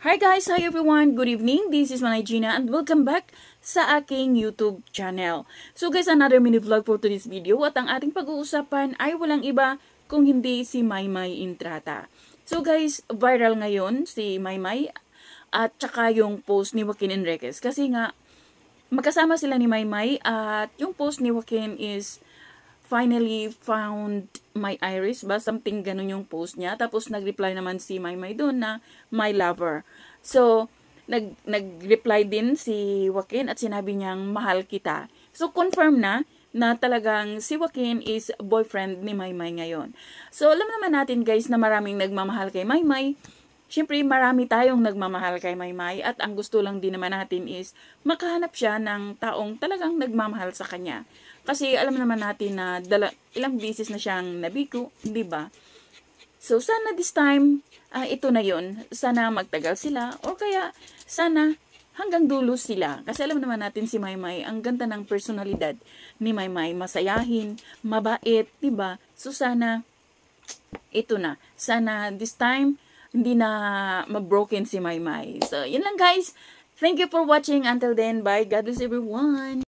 Hi guys! Hi everyone! Good evening! This is Manay Gina and welcome back sa aking YouTube channel. So guys, another mini vlog for today's video at ang ating pag-uusapan ay walang iba kung hindi si Maymay Entrata. So guys, viral ngayon si Maymay at saka yung post ni Joaquin Enriquez kasi nga magkasama sila ni Maymay at yung post ni Joaquin is finally found my iris ba? Something ganun yung post niya. Tapos nag-reply naman si Maymay doon na my lover. So, nag-reply din si Joaquin at sinabi niyang mahal kita. So, confirm na talagang si Joaquin is boyfriend ni Maymay ngayon. So, alam naman natin guys na maraming nagmamahal kay Maymay. Siyempre, marami tayong nagmamahal kay Maymay at ang gusto lang din naman natin is makahanap siya ng taong talagang nagmamahal sa kanya. Kasi alam naman natin na ilang beses na siyang nabigo, di ba? So, sana this time, ito na yun. Sana magtagal sila o kaya sana hanggang dulo sila. Kasi alam naman natin si Maymay, ang ganda ng personalidad ni Maymay. Masayahin, mabait, di ba? So, sana ito na. Sana this time, hindi na mabroken si Maymay. So, yun lang guys. Thank you for watching. Until then, bye. God bless everyone.